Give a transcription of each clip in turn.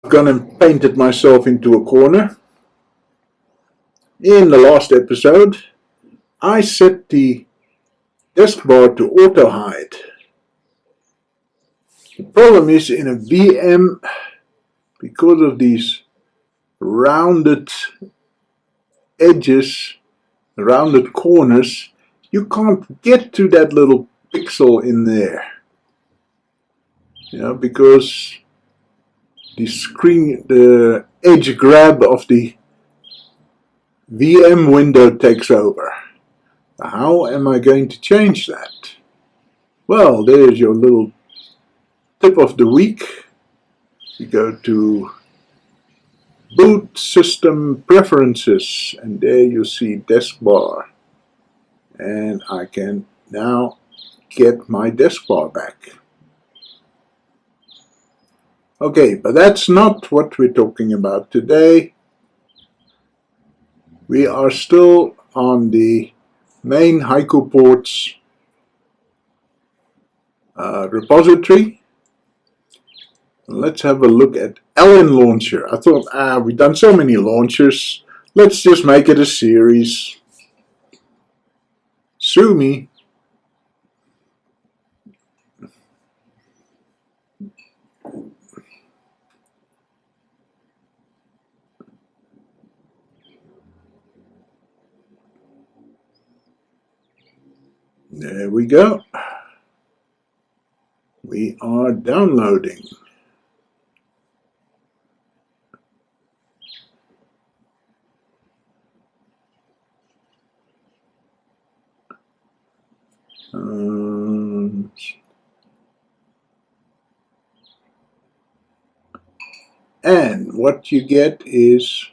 Gone and painted myself into a corner. In the last episode, I set the desk bar to auto hide. The problem is in a VM, because of these rounded edges, rounded corners, you can't get to that little pixel in there. Because the edge grab of the VM window takes over. How am I going to change that? Well, there's your little tip of the week. You go to Boot System Preferences, and there you see Desk Bar. And I can now get my desk bar back. Okay, but that's not what we're talking about today. We are still on the main Haiku ports repository. Let's have a look at LnLauncher. I thought, we've done so many launchers. Let's just make it a series. Sue me. There we go. We are downloading. And what you get is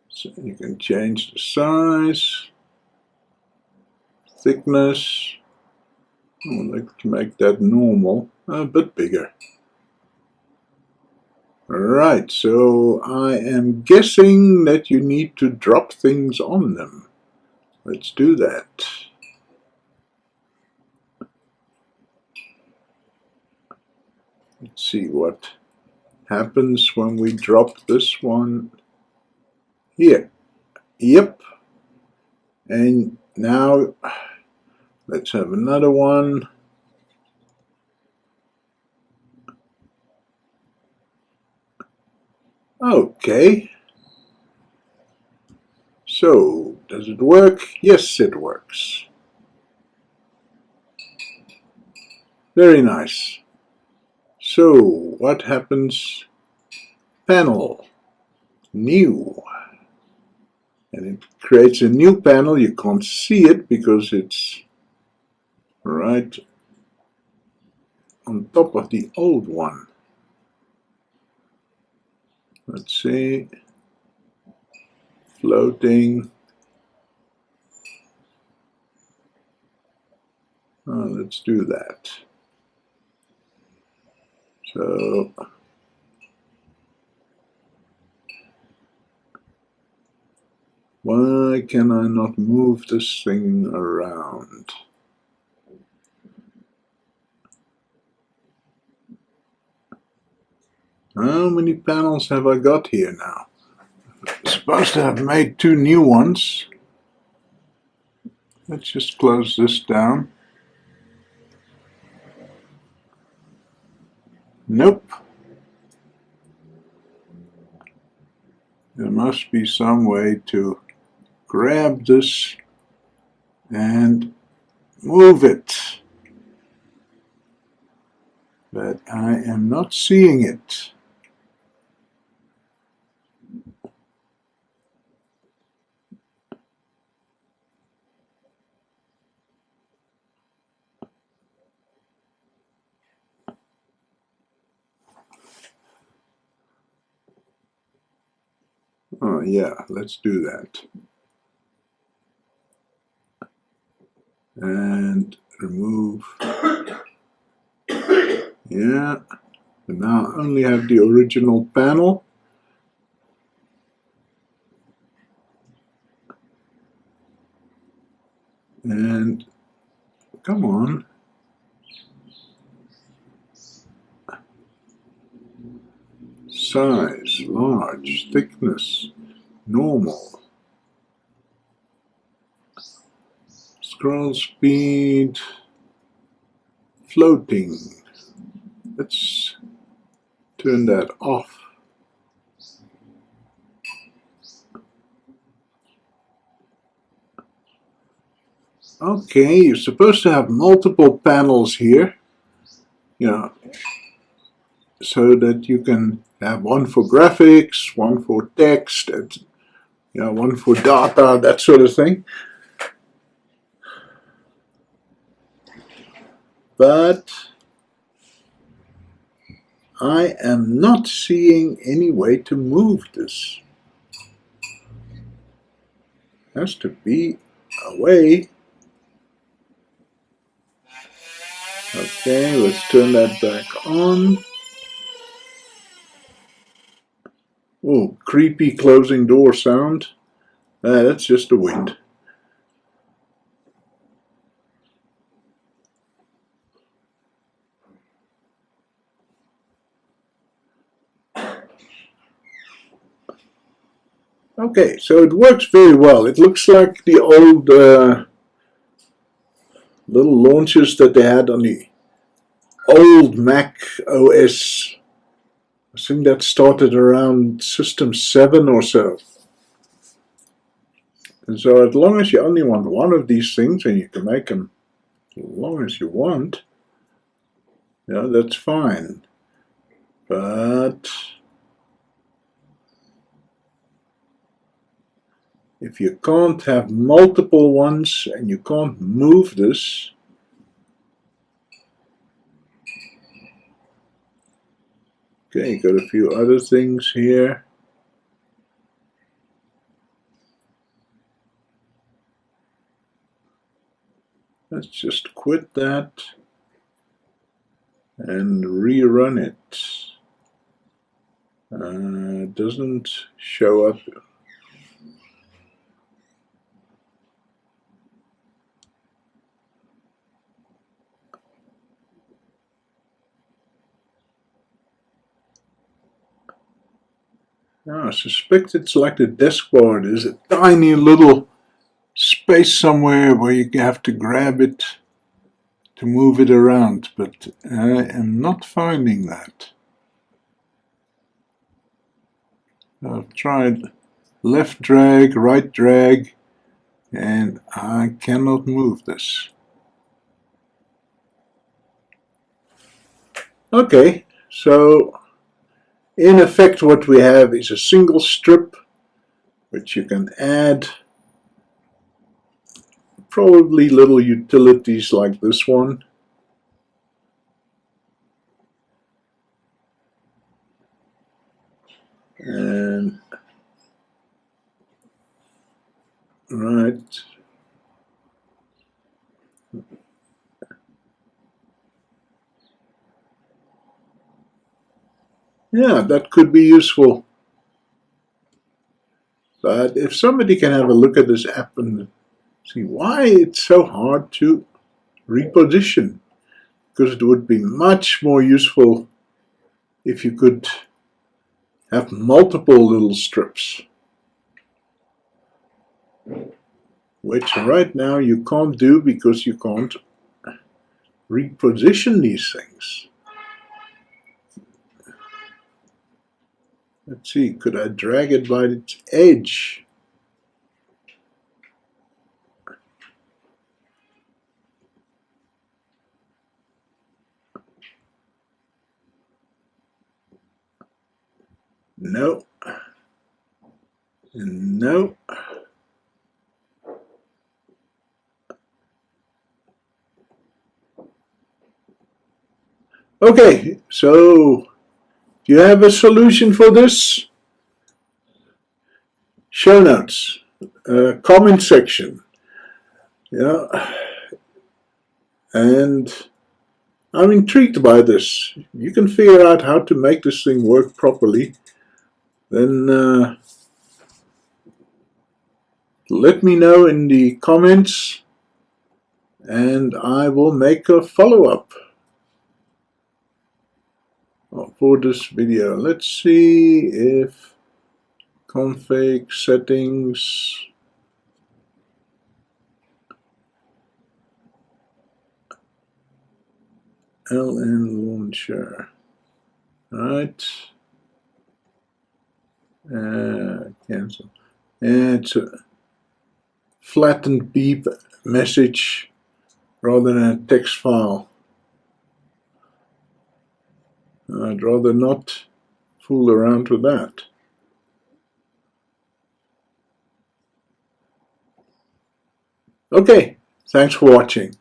so you can change the size, thickness. Let's make that normal, a bit bigger. Right, so I am guessing that you need to drop things on them. Let's do that. Let's see what happens when we drop this one here. Yep. And now let's have another one. Okay. So, does it work? Yes, it works. Very nice. So, what happens? Panel. New. And it creates a new panel. You can't see it because it's right on top of the old one. Let's see. Floating. Let's do that. So why can I not move this thing around? How many panels have I got here now? I'm supposed to have made 2 new ones. Let's just close this down. Nope. There must be some way to grab this and move it. But I am not seeing it. Oh yeah, let's do that. And remove. Yeah, and now I only have the original panel. And come on, size, large, thickness, normal, scroll speed, floating. Let's turn that off. Okay, you're supposed to have multiple panels here, so that you can have one for graphics, one for text, and one for data, that sort of thing. But I am not seeing any way to move this. Has to be a way. Okay, let's turn that back on. Oh, creepy closing door sound. That's just the wind. Okay, so it works very well. It looks like the old little launchers that they had on the old MacOS. I think that started around System 7 or so. And so as long as you only want one of these things, and you can make them as long as you want, that's fine. But if you can't have multiple ones and you can't move this, okay, got a few other things here. Let's just quit that and rerun it. It doesn't show up. I suspect it's like the desk bar. There's a tiny little space somewhere where you have to grab it to move it around, but I am not finding that. I've tried left drag, right drag, and I cannot move this. Okay, so in effect what we have is a single strip which you can add probably little utilities like this one. And right, yeah, that could be useful. But if somebody can have a look at this app and see why it's so hard to reposition, because it would be much more useful if you could have multiple little strips, which right now you can't do because you can't reposition these things. Let's see, could I drag it by its edge? No. No. Okay, so do you have a solution for this? Show notes, comment section. Yeah, and I'm intrigued by this. You can figure out how to make this thing work properly, then let me know in the comments and I will make a follow-up. for this video. Let's see if config settings, LnLauncher, right? Cancel. It's a flattened beep message rather than a text file. I'd rather not fool around with that. Okay, thanks for watching.